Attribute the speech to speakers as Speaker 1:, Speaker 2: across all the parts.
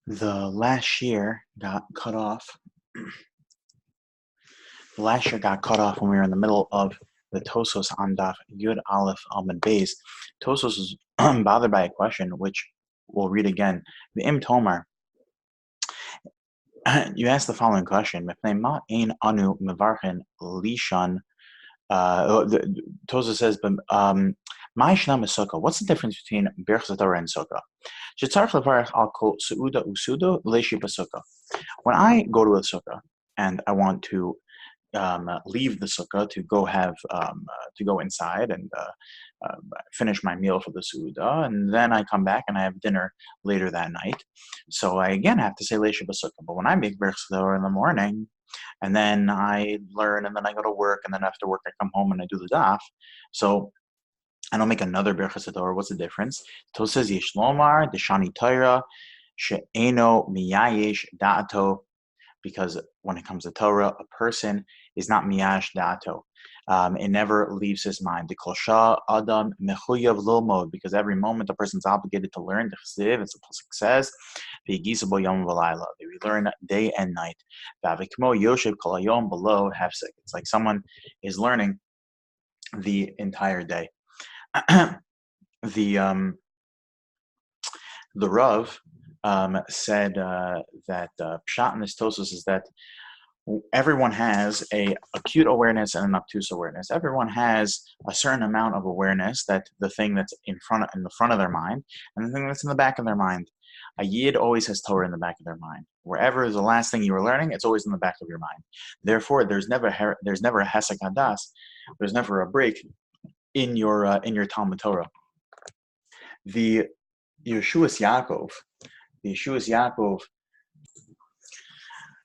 Speaker 1: The last year got cut off. The last year got cut off when we were in the middle of the Tosos on Daf Yud Aleph Amud Beis. Tosos was bothered by a question, which we'll read again. The Im Tomar, you asked the following question: Ma ein anu mevarchen lishan. Tosos says, "My shnam is sukkah. What's the difference between Birchas Torah and sukkah? Shetzarch levarach al kol suuda usuda leishi b'sukkah. When I go to a sukkah and I want to leave the sukkah to go to go inside and finish my meal for the suda, and then I come back and I have dinner later that night. So I again have to say leisha b'sukkah. But when I make Birchas Torah in the morning, and then I learn, and then I go to work, and then after work I come home and I do the daf. So I don't make another Birchas Torah. What's the difference? Tos says Yishlomar Deshani Torah she'eno miyayesh da'ato, because when it comes to Torah, a person is not miyash da'ato. It never leaves his mind. The kolsha adam mechuyav lilmod, because every moment a person's obligated to learn. The chesiv, as the pasuk says, v'yigisa bo yom v'layla. They learn day and night. V'avikmo yoshev kol hayom below hefsek. It's like someone is learning the entire day. The Rav said that pshat in this tosos is that everyone has a acute awareness and an obtuse awareness. Everyone has a certain amount of awareness that the thing that's in the front of their mind, and the thing that's in the back of their mind. A yid always has Torah in the back of their mind. Wherever is the last thing you were learning, it's always in the back of your mind. Therefore, there's never a hesek hadas. There's never a break in your Talmud Torah. The Yeshuas Yaakov,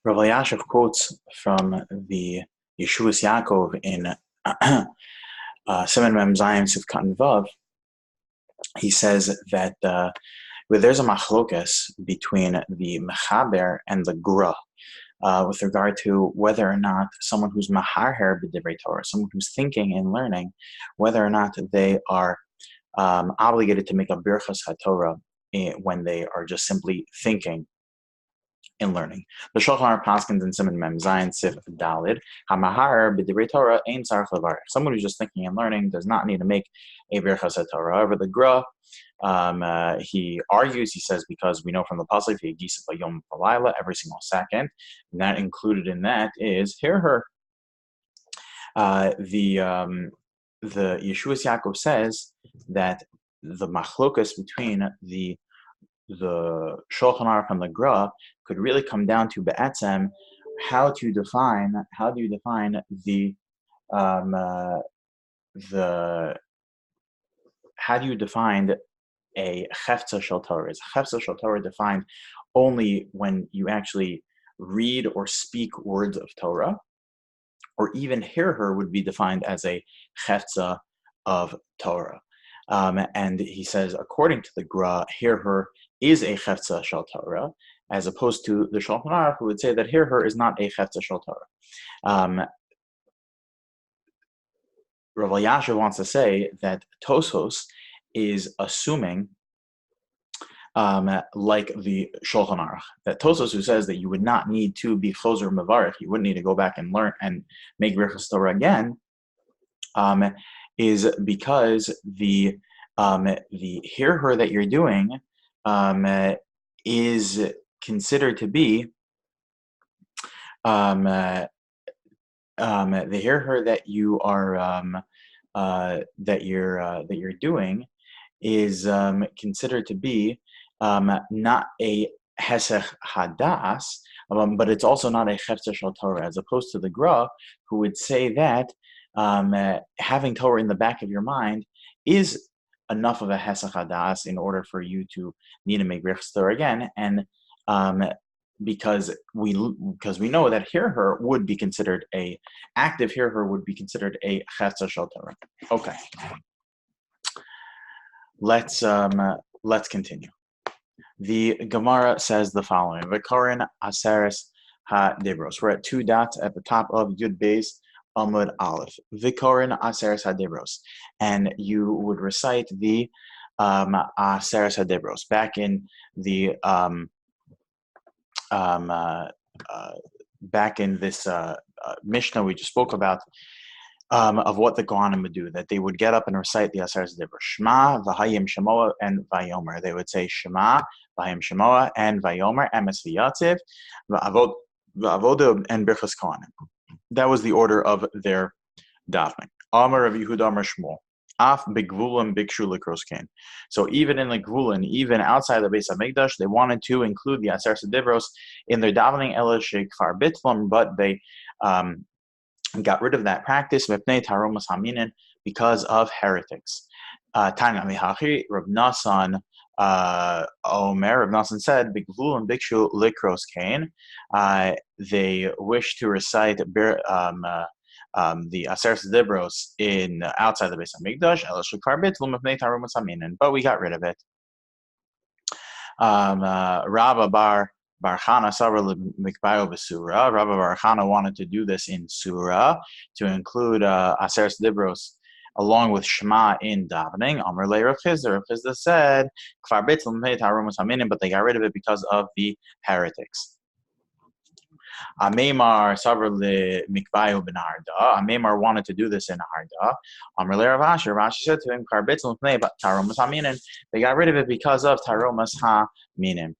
Speaker 1: Rav Elyashiv quotes from the Yeshuas Yaakov in Siman Mem Zayin Sif Katan Vav. He says that there's a machlokas between the mechaber and the gra with regard to whether or not someone who's maharher b'divrei Torah, someone who's thinking and learning, whether or not they are obligated to make a birchas haTorah when they are just simply thinking and learning. The Shulchan Aruch paskins in Siman Mem Zayin Sif Dalid Hamahar b'divrei Torah ein tzarich levarich. Someone who's just thinking and learning does not need to make a birchas haTorah. However, the Gra, he argues, he says, because we know from the pasuk v'yigisa b'yom v'layla, every single second, and that included in that is hear her. The Yeshuas Yaakov says that the machlokas between the Shulchan Aruch and the Gra could really come down to be'etzem how do you define a chefza shel Torah? Is chefza shel Torah defined only when you actually read or speak words of Torah, or even hear her would be defined as a chefza of Torah? And he says, according to the Gra, hear her is a chefza shel Torah, as opposed to the Shulchan Aruch, who would say that hear her is not a chefza shel Torah. Rav Elyashiv wants to say that Tosos is assuming, like the Shulchan Aruch, that Tosos, who says that you would not need to be choser mevarich, you wouldn't need to go back and learn and make birchas Torah again, is because the hear her that you're doing is considered to be the hear her that you are that you're doing is considered to be not a hesech hadas, but it's also not a chefza shel Torah, as opposed to the Gra, who would say that having Torah in the back of your mind is enough of a hesech hadas in order for you to need to make birchas Torah again, and because we know that hear her would be considered a active hear her would be considered a chefza shel Torah. Okay, let's continue. The Gemara says the following: V'korin aseres ha-debros. We're at two dots at the top of Yud Beis Amud Aleph. V'korin aseres ha-debros, and you would recite the aseres ha-debros. Back in the back in this Mishnah we just spoke about, of what the Kohanim would do, that they would get up and recite the Aseret Dibros, Shema, V'hayim Shemoa, and Vayomer. They would say Shema, V'hayim Shemoa, and Vayomer, Emes V'yatziv, V'avoda, and Brachos Kohanim. That was the order of their davening. Amar Rav Yehuda Amar Shmuel. Af begvulim bikshu likros kain. So even in the Gvulin, even outside the Beis Hamikdash, they wanted to include the Aseret Dibros in their davening Ela Shekfar Bitlam, but they got rid of that practice because of heretics. Tanya Mihachi, Rav Nasan Omer, Rav Nasan said, Bigvul and Bikshu Likros Kain. They wish to recite the Aseret Dibros in outside the Beis Hamikdash, but we got rid of it. Rabba Bar Chana Sabra Mikbayo B'Surah. Rabbi Bar Chana wanted to do this in Surah to include Aseret Dibros along with Shema in davening. Amar Le Rav Chizda. Rav Chizda said, Kfar Bitl Meit Harumas Haminim, but they got rid of it because of the heretics. Amemar Sabra Le Mikbayo Ben Harda. Amemar wanted to do this in Harda. Amar Le Rav Ashi. Rav Ashi said to him, Kfar Bitl Meit Harumas Haminim. They got rid of it because of Tarumas Haminim.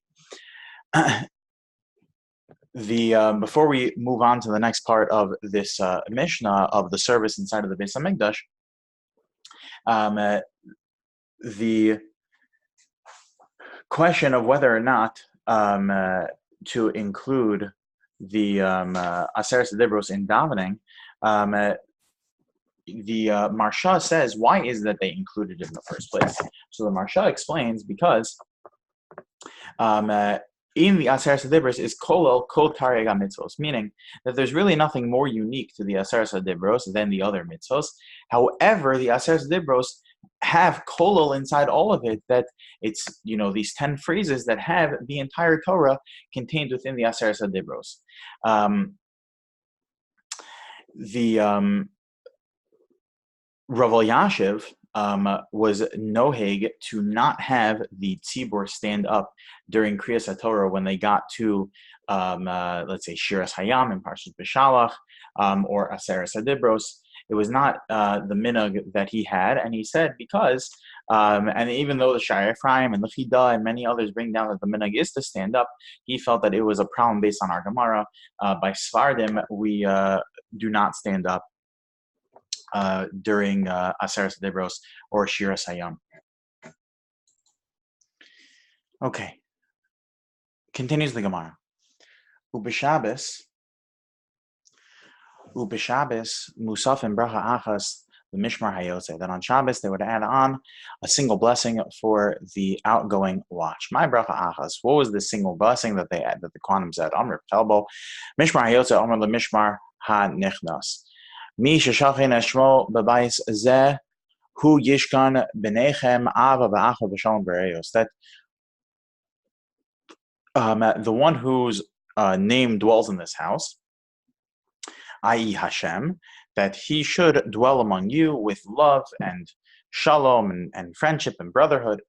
Speaker 1: Before we move on to the next part of this Mishnah of the service inside of the Beis Hamikdash, the question of whether or not to include the Aseret Dibros in davening, the Marsha says, why is that they included it in the first place? So the Marsha explains, because in the Aseret Dibros is kolel kol taryag mitzvos, meaning that there's really nothing more unique to the Aseret Dibros than the other mitzvos. However, the Aseret Dibros have kolel inside all of it, that it's, these 10 phrases that have the entire Torah contained within the Aseret Dibros. Rav Elyashiv was noheg to not have the tzibur stand up during Kriyas HaTorah when they got to, let's say, Shiras Hayam and Parshas B'Shalach, or Aseret Dibros. It was not the minhag that he had, and he said because, and even though the Sha'ar Ephraim and the Chida and many others bring down that the minhag is to stand up, he felt that it was a problem based on our Gemara. By Sfardim, we do not stand up during Aseret Dibros or Shiras Hayam. Okay. Continues the Gemara. Ubishabes Musaf and Bracha Achas the Mishmar Hayotze. That on Shabbos they would add on a single blessing for the outgoing watch. My Bracha Achas. What was the single blessing that they that the Kohanim said? Amr Telbo Mishmar Hayotze Amr le Mishmar Ha Nichnas. Mi sheshachin eshmo b'bayis zeh hu yishkan b'nechem ava v'acha b'shalom b'reyos. That the one whose name dwells in this house, i.e. Hashem, that he should dwell among you with love and shalom and friendship and brotherhood.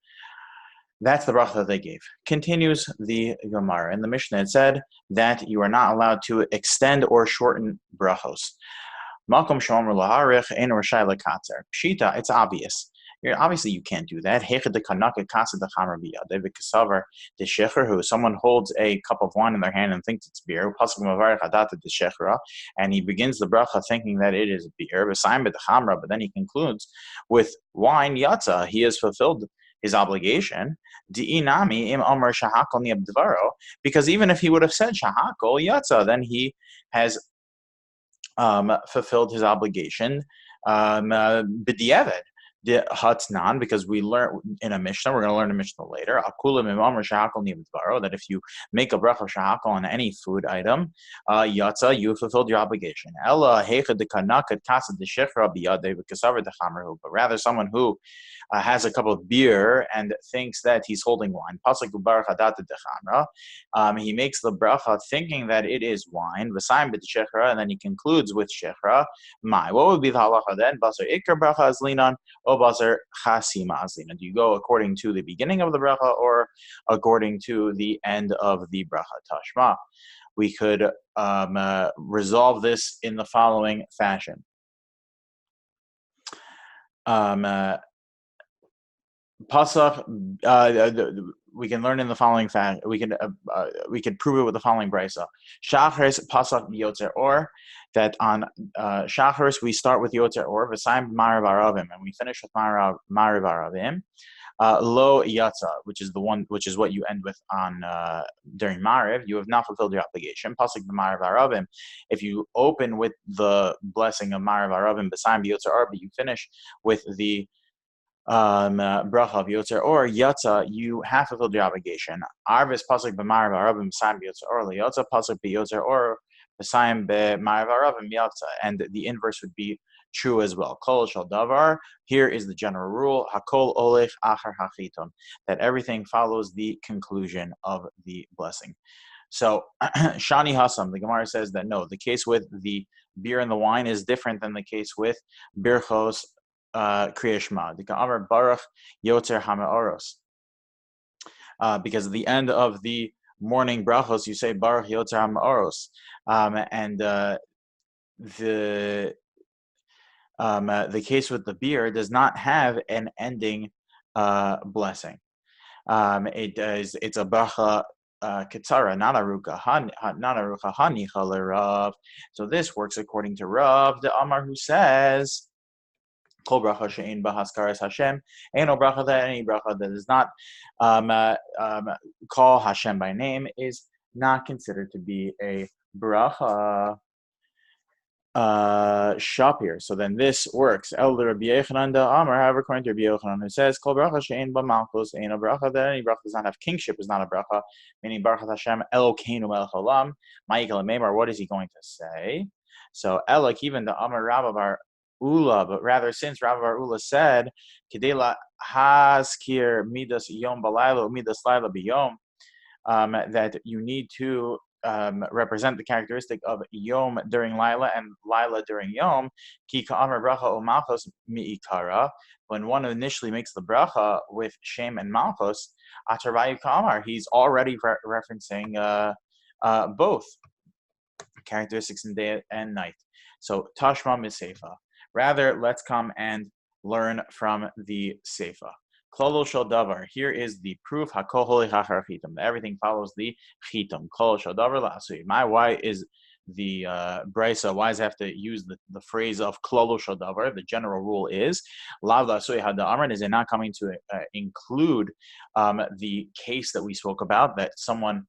Speaker 1: That's the bracha that they gave. Continues the Gemara. In the Mishnah it said that you are not allowed to extend or shorten brachos. Makom shomer laharich ein rashai lekatzer. Pshita, it's obvious. Obviously, you can't do that. Who someone holds a cup of wine in their hand and thinks it's beer, and he begins the bracha thinking that it is beer, but then he concludes with wine yatza. He has fulfilled his obligation. Because even if he would have said shahakol yatza, then he has fulfilled his obligation. B'diavad. The Hatznan, because we learn in a Mishnah, we're going to learn a Mishnah later, that if you make a bracha shahakal on any food item, yatza, you fulfilled your obligation. But rather someone who has a cup of beer and thinks that he's holding wine. He makes the bracha thinking that it is wine, and then he concludes with shechra. What would be the halacha then? O basar chasi ma'aslin. Do you go according to the beginning of the bracha or according to the end of the bracha? Tashma. We could resolve this in the following fashion. Pasuk, we can learn in the following fact. We can prove it with the following brisa. Shachris pasuk b'yotzer or, that on Shachris we start with yotzer or v'sayim marav aravim, and we finish with marav aravim. Lo yatza, which is what you end with on during Mariv. You have not fulfilled your obligation. Pasuk b'Marav Aravim. If you open with the blessing of Marav Aravim b'sayim b'yotzer or, but you finish with the bracha of yotzer or yatza, you have fulfilled your obligation. Arvis pasuk b'Marav Aravim b'sayim b'yotzer or liyatza pasuk b'yotzer or b'sayim b'Marav Aravim yatza, and the inverse would be true as well. Kol shel davar. Here is the general rule: hakol olech achar hachiton, that everything follows the conclusion of the blessing. So Shani Hasam, the Gemara says that no, the case with the beer and the wine is different than the case with birchos Kriya Shema. The Amar Baruch Yotzer Hamaoros, because at the end of the morning brachos you say Baruch Yotzer Hamaoros, and the case with the beer does not have an ending blessing. It's a bracha Ketzara, not aruka hanicha l'Rav. So this works according to Rav, the Amar, who says Kol bracha she'ein b'haskaras Hashem, ain't no bracha, that any bracha that does not call Hashem by name is not considered to be a bracha. Shapir. So then this works. Elder Rabbi Yochanan da Amar, however, according to Rabbi Yochanan, who says, Kol bracha she'ein ba malchus, ain't a bracha, that any bracha does not have kingship is not a bracha, meaning Baruch Hashem Elokeinu melech haolam. Ma'ikal meimar, what is he going to say? So Elok, even the Amar Rabba bar Ula, but rather since Rabba bar Ula said, Kedela haskir midas yom balayla midas layla biyom, that you need to represent the characteristic of Yom during Lila and Lila during Yom. Ki ka'amar bracha o malchus mi'ikara. When one initially makes the bracha with Shem and Malchus, atarvayu ka'amar, he's already referencing both characteristics in day and night. So Tashma Miseifa. Rather, let's come and learn from the Seifa. Klolo shel davar. Here is the proof. Hakol holi chachar chitam. Everything follows the chitam. Klolo shel davar la'asui. Why is the brisa? Why does it have to use the phrase of klolo shel davar? The general rule is lav la'asui had the amran. Is it not coming to include the case that we spoke about, that someone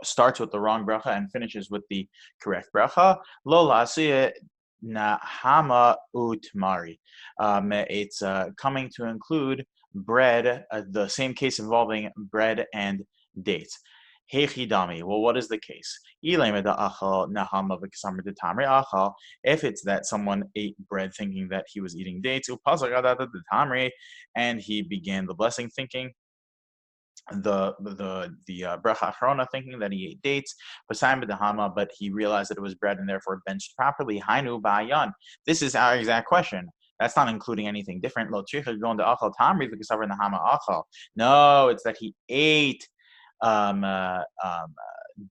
Speaker 1: starts with the wrong bracha and finishes with the correct bracha? Lo la'asui Nahama utmari. It's coming to include bread, the same case involving bread and dates. Hechidami. Well, what is the case? If it's that someone ate bread thinking that he was eating dates, and he began the blessing thinking the bracha achrona thinking that he ate dates, but he realized that it was bread and therefore benched properly. Hainu ba'ayan. This is our exact question. That's not including anything different. No, it's that he ate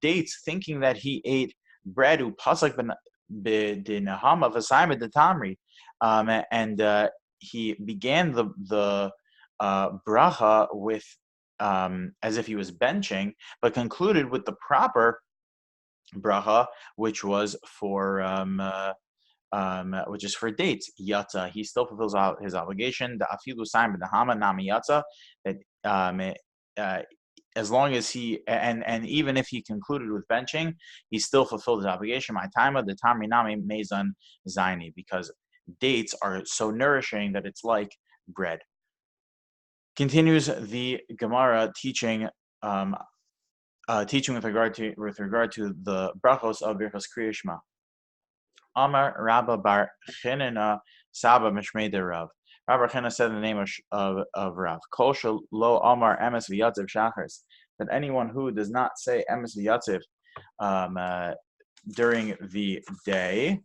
Speaker 1: dates thinking that he ate bread. And he began the bracha with as if he was benching, but concluded with the proper bracha, which was for which is for dates. Yatza, he still fulfills his obligation. The afilu sign b'nahama nami yatza, that as long as he and even if he concluded with benching, he still fulfilled his obligation. My time of the tamri nami mezan zaini, because dates are so nourishing that it's like bread. Continues the Gemara teaching with regard to the brachos of Brachos Kriya Shema. Amar Rabba bar Chinina Saba Mishmei de Rav. Rabbi Chena said in the name of Rav, Kol shel lo Amar emes v'yatziv shachris, that anyone who does not say emes v'yatziv during the day,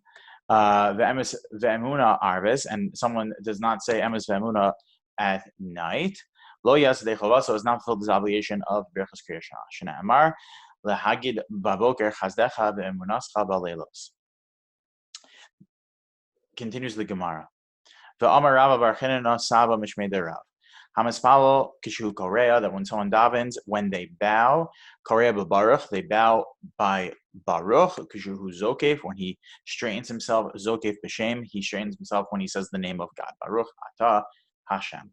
Speaker 1: Ve'emes ve'emuna arves, and someone does not say emes ve'emuna at night. Lo yas dechovasa is not fulfilled his obligation of Brachos Kriyas Shema. Shena Amar lehagid baboker chazdecha ve'emunascha ba'leilos. Continues the Gemara. Ve'amar Rava bar Chinena Saba Mishmei Derav. Hamaspalo kishu korea, that when someone davens, when they bow, korea b'baruch, they bow by baruch. Kishu zokef, when he straightens himself, zokef b'shem, he straightens himself when he says the name of God. Baruch Ata Hashem.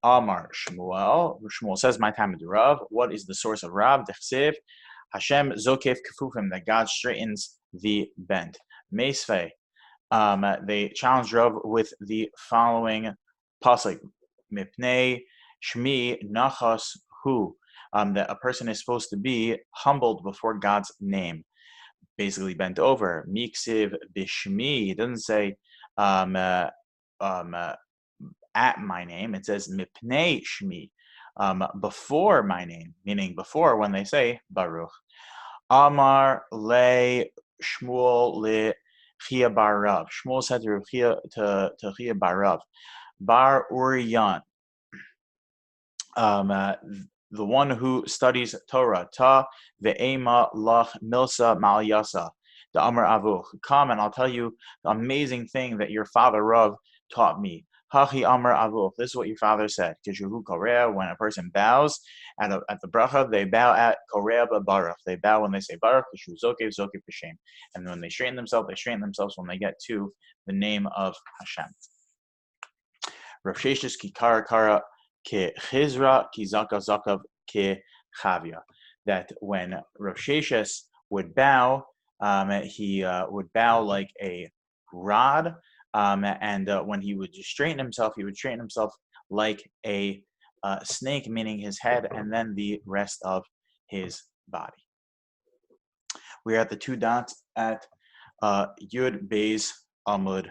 Speaker 1: Amar Shmuel. Shmuel says, my time is Rav. What is the source of Rav? Dechsev Hashem zokef kefufim, that God straightens the bent. Meisvei. They challenged Rav with the following pasuk: Mipnei Shmi Nachas Hu, that a person is supposed to be humbled before God's name, basically bent over. Miksiv Bishmi, it doesn't say at my name, it says Mipnei Shmi, before my name, meaning before when they say Baruch. Amar le Shmuel le Chia bar Rav. Shmuel said to Chia bar Rav, Bar Uriyan, the one who studies Torah, Ta ve'ema lach milsa ma'alyasa, the Amar Avuch. Come and I'll tell you the amazing thing that your father Rav taught me. Hachi Amar Avuch. This is what your father said. Kishuhu korea, when a person bows at the bracha, they bow at korea baruch. They bow when they say baruch. Kishu zokef b'shem. And when they straighten themselves when they get to the name of Hashem. Rav Sheshes ki kara ke chizra ki zaka zakav ke chavya. That when Rav Sheshes would bow, he would bow like a rod. And when he would straighten himself, he would straighten himself like a snake, meaning his head, and then the rest of his body. We are at the two dots at Yud Beis Amud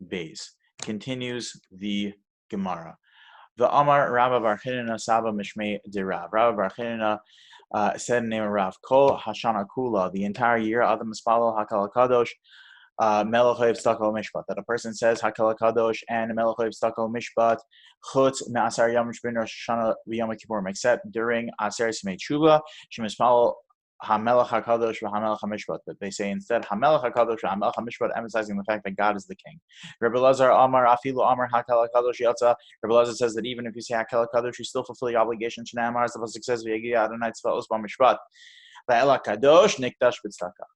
Speaker 1: Beis. Continues the Gemara. The Amar Rabba bar Chinena Saba Mishmei de Rav. Rabba bar Chinena said in the name of Rav, Kol Hashana Kula, the entire year, Adam Mispalo Hakal Kadosh, Melech Stako Mishpat, that a person says Hakal Kadosh and Melech Stako Mishpat Chutz Me'asar Yom Shbin Rosh Hashanah V'Yom Kippurim, except during Aser Simei Tshuva, Shemispalo HaMelech HaKadosh v'HaMelech HaMishpat, that they say instead HaMelech HaKadosh v'HaMelech HaMishpat, emphasizing the fact that God is the king. Rabbi Lazar Amar Afilu Amar Hakal HaKadosh Yatza. Rabbi Lazar says that even if you say Hakal HaKadosh, you still fulfill your obligation. Shnei Amar, as the pasuk says, V'Yegi Adonai Tzvaos B'Mishpat V'Ela Kadosh Nikdash B'Tzedakah.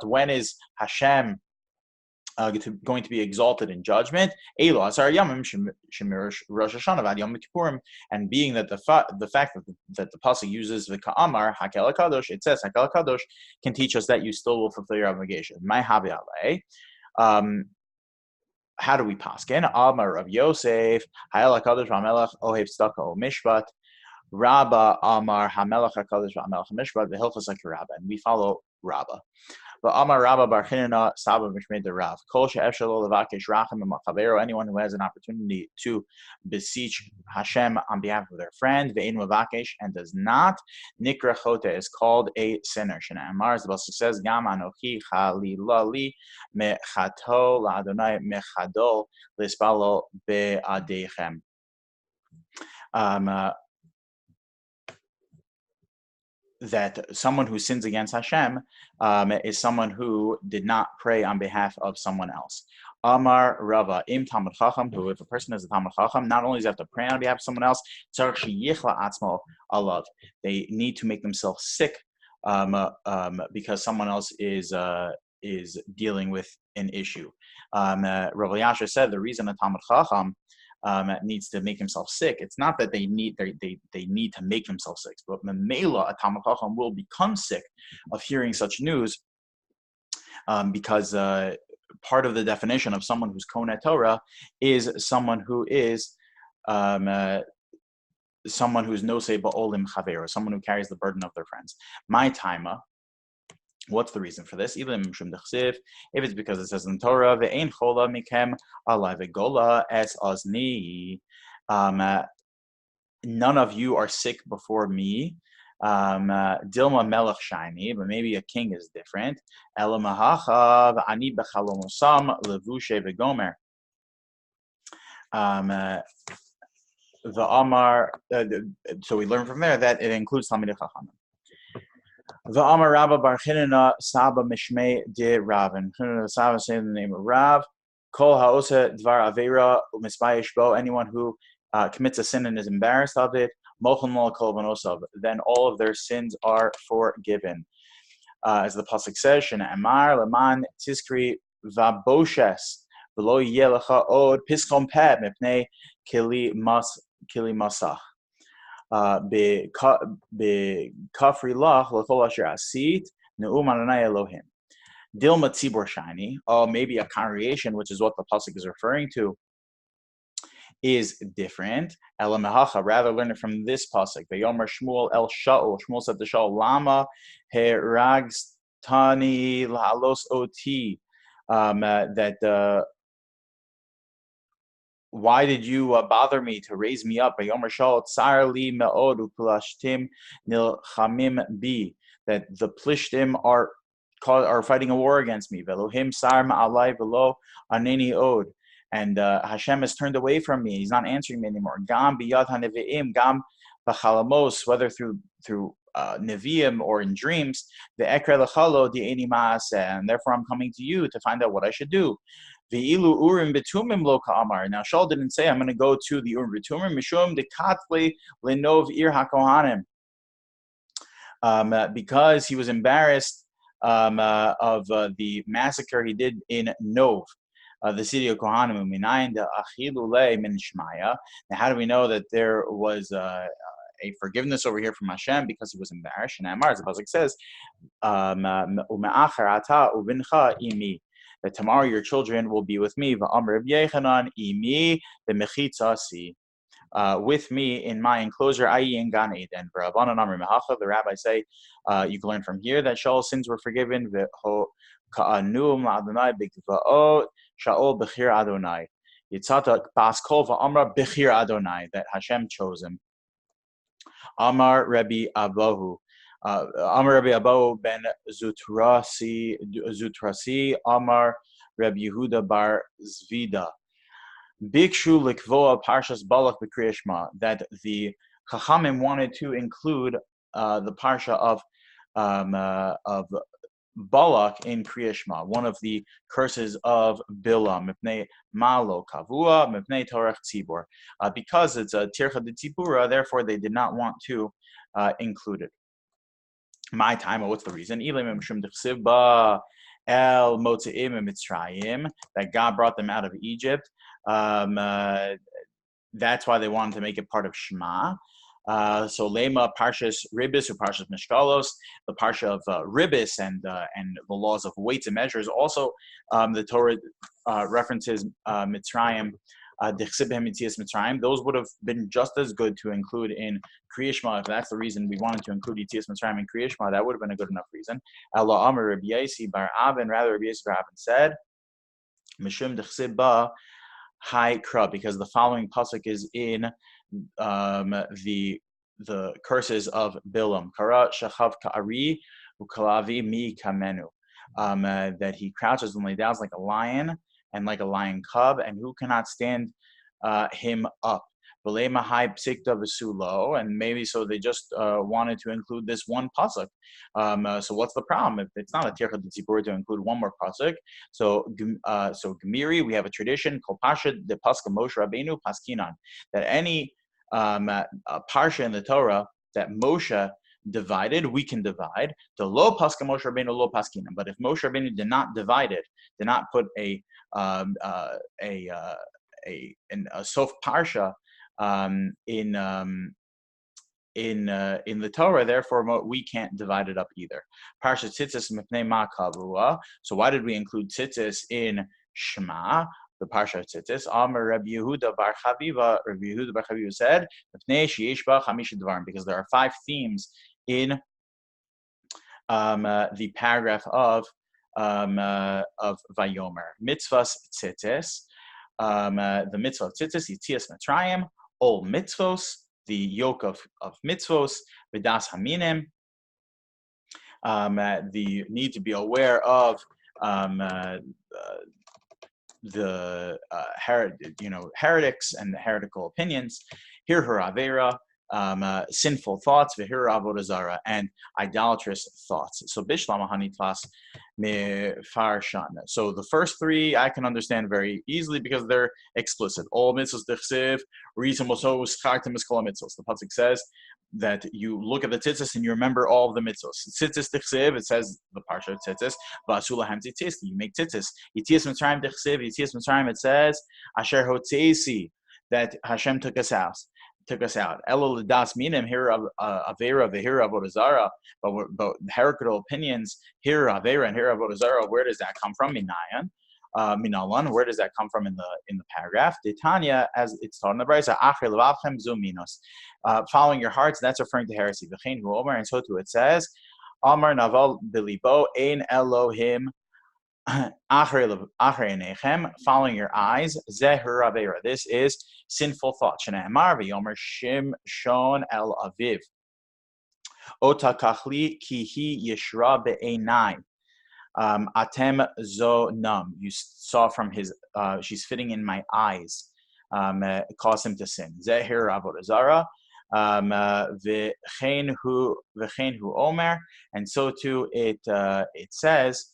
Speaker 1: When is Hashem going to be exalted in judgment? And being that the fact that the pasuk uses the ka'amar hakel kadosh, it says hakel kadosh, can teach us that you still will fulfill your obligation. How do we paskin? Amar Rav Yosef hakel kadosh v'amelech ohev tzedakah mishpat. Rabba Amar Hamelach HaKadosh Hamelach HaMishpat V'Hilchos HaKirabba, and we follow Rabba. But Amar Rabba Bar Chinena Saba Mishmei de Rav. Kol she'efshar lo levakesh rachem v'machavero, anyone who has an opportunity to beseech Hashem on behalf of their friend, ve'ein levakesh, and does not, nikra chote, is called a sinner. Shena Amar, as the pasuk says, Gam anochi chalila li mechato la'adonai mechadol lispalo be'adechem. That someone who sins against Hashem is someone who did not pray on behalf of someone else. Amar Rava, im Talmud Chacham, who if a person is a Talmud Chacham, not only does he have to pray on behalf of someone else, they need to make themselves sick because someone else is dealing with an issue. Rav Yasha said the reason a Talmud Chacham needs to make himself sick, it's not that they need to make themselves sick, but Memela, a Talmud Chacham will become sick of hearing such news, because part of the definition of someone who's Koneh Torah is someone who is someone who's nosei ba'olim chaver, someone who carries the burden of their friends. My taima. What's the reason for this? If it's because it says in Torah, "Ve'ein chola mikem alai ve'gola es ozni," none of you are sick before me, Dilma melech shiny, but maybe a king is different. Elamahachav ani bechalomosam levushe begomer. The Amar. So we learn from there that it includes Talmidei Chachamim. The Amar Rabba Bar Chinana Saba Mishmei de Rav, and Chinana Saba saying the name of Rav. Kol Haosa Dvar Avera Umisbayish Bo. Anyone who commits a sin and is embarrassed of it, Mochon Lo Kol Vanosav. Then all of their sins are forgiven. As the pasuk says, Shena Amar Laman Tiskri Vaboshes V'lo Yelecha Od Piskom Peh Mipnei Kili Masach. B'kafri lach l'chol asher asit ne'um Adonai Elohim. Dilma tzibor shiny, or maybe a congregation, which is what the pasuk is referring to, is different. Elamehacha, rather learn it from this pasuk. Vayomer Shmuel el Shaul. Shmuel said to Shaul, Lama heragstani lahalos oti. Why did you bother me to raise me up? That the Plishtim are fighting a war against me. And Hashem has turned away from me. He's not answering me anymore. Whether through Nevi'im or in dreams, and therefore I'm coming to you to find out what I should do. Ve'ilu urim betumim lo ka'amar. Now Shaul didn't say I'm going to go to the urim betumim mishum dekatli lenov ir hakohanim, because he was embarrassed of the massacre he did in Nov, the city of Kohanim. Now, how do we know that there was a forgiveness over here from Hashem because he was embarrassed? And Amar, the pasuk says, that tomorrow your children will be with me. With me in my enclosure, i.e. in Gan Eden. The rabbis say you can learn from here that Shaul's sins were forgiven. That Hashem chose him. Amar Rabbi Abahu. Amar Rabbi Abahu ben Zutrasi, Amar Rabbi Yehuda bar Zvida. Bikshu likvoa parshas balak b'kriyas Shema, that the Chachamim wanted to include the parsha of Balak in Kriyas Shema, one of the curses of Bilam, mipnei malo kavua, mipnei torach tzibor, because it's a tircha de tzibura, therefore they did not want to include it. My time, what's the reason? El Motzeim Mitzrayim, that God brought them out of Egypt. That's why they wanted to make it part of Shema. So Lema Parshas Ribis or Parshas Mishkalos, the parsha of Ribis and the laws of weights and measures. Also, the Torah references Mitzrayim. Those would have been just as good to include in Kriyas Shema. If that's the reason we wanted to include Yitzias Mitzrayim in Kriyas Shema, that would have been a good enough reason. Allah Amar Rabbi Yasi bar Avin, rather Rabbi Yasi bar Avin said, Mishum dechsib ba hai kra, because the following pasuk is in the curses of Bilam. Kara shachav ka'ari ukalavi mi kamenu, that he crouches and lays down like a lion and like a lion cub, and who cannot stand him up? And maybe so they just wanted to include this one pasuk. So what's the problem? If it's not a tircha d'tzibur to include one more pasuk, so Gemiri, we have a tradition called Pasha de Paska Moshe Rabbeinu Paskinan, that any parsha in the Torah that Moshe divided, we can divide. The lo paska Moshe Rabbeinu lo paskinan. But if Moshe Rabbeinu did not divide it, did not put a sof parsha in the Torah, therefore we can't divide it up either. Parsha tzitzis mipnei ma kavua. So why did we include tzitzis in Shema, the parsha of tzitzis? Amar Rabbi Yehuda bar Chaviva. Rabbi Yehuda bar Chaviva said, mipnei sheyesh ba chamisha dvarim, because there are 5 themes in the paragraph of Vayomer. Mitzvahs tzitzis, the mitzvah of tzitzis, Yitzias Mitzrayim, all mitzvos, the yoke of mitzvos, v'das haminim, the need to be aware of the heretics and the heretical opinions. Here her avera, sinful thoughts, v'hir avodah zara, and idolatrous thoughts. So bishlam hanitlas mefarshan. So the first three I can understand very easily because they're explicit. All mitzvos dechsev, reason moso uschartem es kol mitzvos. The pasuk says that you look at the tzitzis and you remember all of the mitzvos. Tzitzis dechsev, it says the parsha tzitzis, v'asulahem tzitzis, you make tzitzis. Yitzias mitzrayim dechsev, yitzias mitzrayim, it says asher hotzeisi, that Hashem took us out. Elul das minim, here avera v'hir avodah zara, but heretical opinions, here avera and here avodah zara, where does that come from? Minayan, minalan, where does that come from in the paragraph? Titania, as it's taught in the Brachos, achre levavchem zu minos, following your hearts, that's referring to heresy. V'chein hu omer, and so too it says, Amar naval bilibo ein Elohim following your eyes, zehur avera. This is sinful thought. Shne'emar v'yomer shim shon el aviv. Ota kachli kihi yishra be'einai. Atem zo nam. You saw from his. She's fitting in my eyes. Cause him to sin. Zehur avodah zara. V'chein hu omer. And so too it says.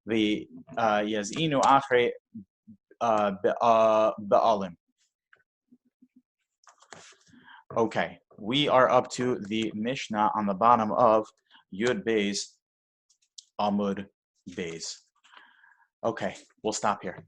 Speaker 1: The yazinu achre ba'alim. Okay, we are up to the Mishnah on the bottom of Yud Beis Amud Beis. Okay, we'll stop here.